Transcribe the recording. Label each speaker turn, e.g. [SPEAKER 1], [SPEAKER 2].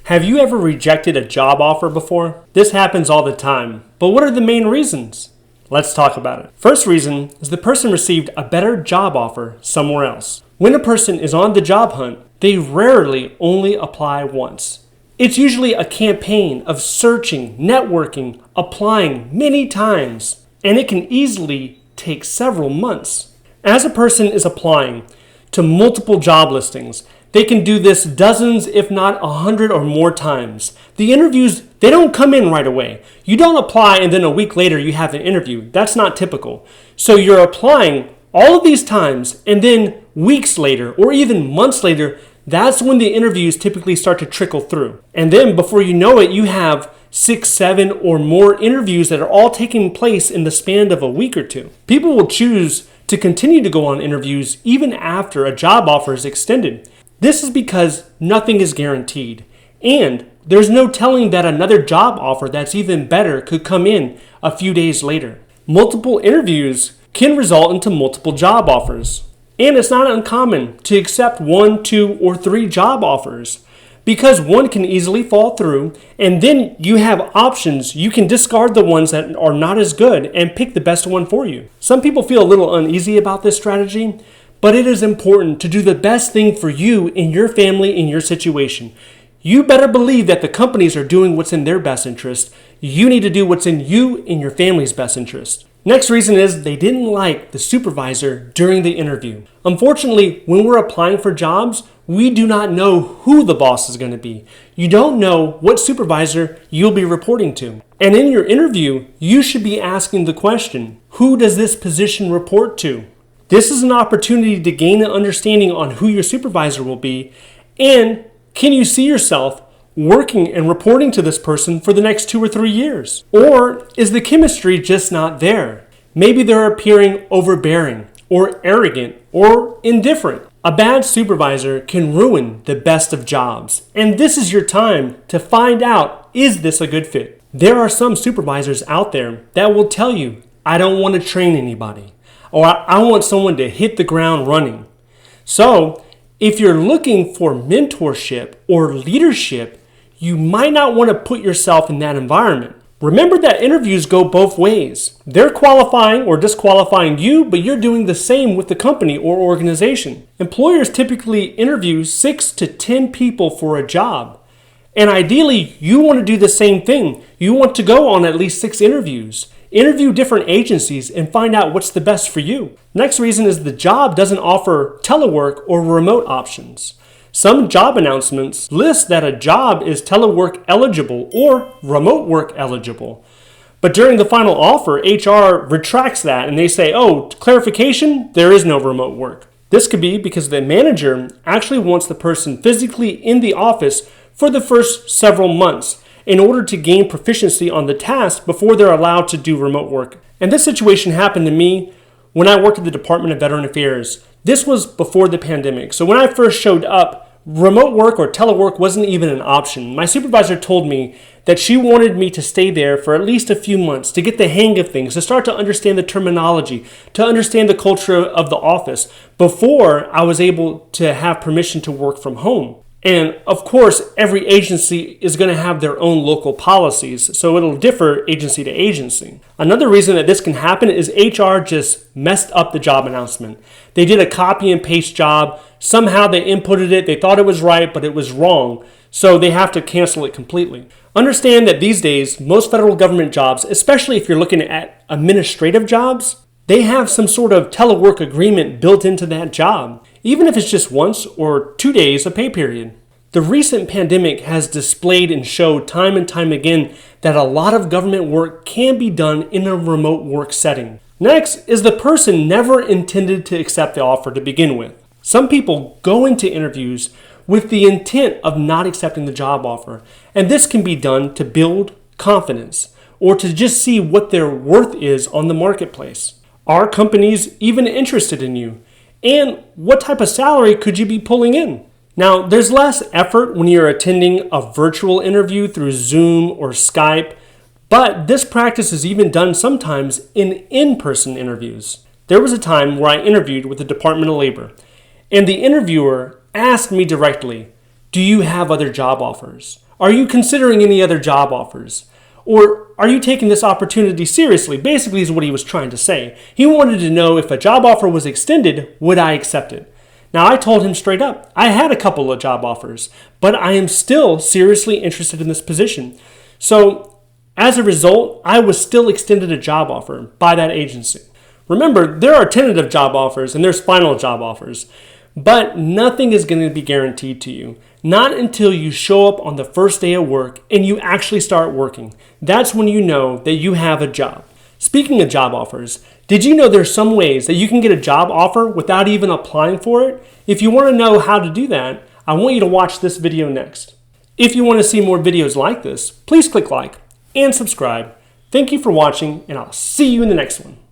[SPEAKER 1] Have you ever rejected a job offer before? This happens all the time, but what are the main reasons? Let's talk about it. First reason is the person received a better job offer somewhere else. When a person is on the job hunt, they rarely only apply once. It's usually a campaign of searching, networking, applying many times, and it can easily take several months. As a person is applying to multiple job listings, they can do this dozens, if not 100 or more times. The interviews, they don't come in right away. You don't apply and then a week later you have an interview. That's not typical. So you're applying all of these times and then weeks later or even months later, that's when the interviews typically start to trickle through. And then before you know it, you have 6, 7 or more interviews that are all taking place in the span of a week or two. People will choose to continue to go on interviews even after a job offer is extended. This is because nothing is guaranteed, and there's no telling that another job offer that's even better could come in a few days later. Multiple interviews can result into multiple job offers, and it's not uncommon to accept 1, 2, or 3 job offers because one can easily fall through, and then you have options. You can discard the ones that are not as good and pick the best one for you. Some people feel a little uneasy about this strategy, but it is important to do the best thing for you and your family in your situation. You better believe that the companies are doing what's in their best interest. You need to do what's in you and your family's best interest. Next reason is they didn't like the supervisor during the interview. Unfortunately, when we're applying for jobs, we do not know who the boss is going to be. You don't know what supervisor you'll be reporting to. And in your interview, you should be asking the question, who does this position report to? This is an opportunity to gain an understanding on who your supervisor will be, and can you see yourself working and reporting to this person for the next 2 or 3 years? Or is the chemistry just not there? Maybe they're appearing overbearing or arrogant or indifferent. A bad supervisor can ruin the best of jobs, and this is your time to find out, is this a good fit? There are some supervisors out there that will tell you, I don't want to train anybody, or I want someone to hit the ground running. So, if you're looking for mentorship or leadership, you might not want to put yourself in that environment. Remember that interviews go both ways. They're qualifying or disqualifying you, but you're doing the same with the company or organization. Employers typically interview 6 to 10 people for a job. And ideally, you want to do the same thing. You want to go on at least 6 interviews. Interview different agencies and find out what's the best for you. Next reason is the job doesn't offer telework or remote options. Some job announcements list that a job is telework eligible or remote work eligible. But during the final offer, HR retracts that and they say, oh, clarification, there is no remote work. This could be because the manager actually wants the person physically in the office for the first several months in order to gain proficiency on the task before they're allowed to do remote work. And this situation happened to me when I worked at the Department of Veteran Affairs. This was before the pandemic. So when I first showed up, remote work or telework wasn't even an option. My supervisor told me that she wanted me to stay there for at least a few months to get the hang of things, to start to understand the terminology, to understand the culture of the office before I was able to have permission to work from home. And of course, every agency is going to have their own local policies, so it'll differ agency to agency. Another reason that this can happen is HR just messed up the job announcement. They did a copy and paste job. Somehow they inputted it. They thought it was right, but it was wrong. So they have to cancel it completely. Understand that these days, most federal government jobs, especially if you're looking at administrative jobs, they have some sort of telework agreement built into that job, even if it's just once or 2 days a pay period. The recent pandemic has displayed and showed time and time again that a lot of government work can be done in a remote work setting. Next is the person never intended to accept the offer to begin with. Some people go into interviews with the intent of not accepting the job offer, and this can be done to build confidence or to just see what their worth is on the marketplace. Are companies even interested in you? And what type of salary could you be pulling in? Now, there's less effort when you're attending a virtual interview through Zoom or Skype, but this practice is even done sometimes in in-person interviews. There was a time where I interviewed with the Department of Labor, and the interviewer asked me directly, do you have other job offers? Are you considering any other job offers? Or are you taking this opportunity seriously? Basically is what he was trying to say. He wanted to know if a job offer was extended, would I accept it? Now I told him straight up, I had a couple of job offers, but I am still seriously interested in this position. So as a result, I was still extended a job offer by that agency. Remember, there are tentative job offers and there's final job offers, but nothing is going to be guaranteed to you. Not until you show up on the first day of work and you actually start working. That's when you know that you have a job. Speaking of job offers, did you know there's some ways that you can get a job offer without even applying for it? If you want to know how to do that, I want you to watch this video next. If you want to see more videos like this, please click like and subscribe. Thank you for watching, and I'll see you in the next one.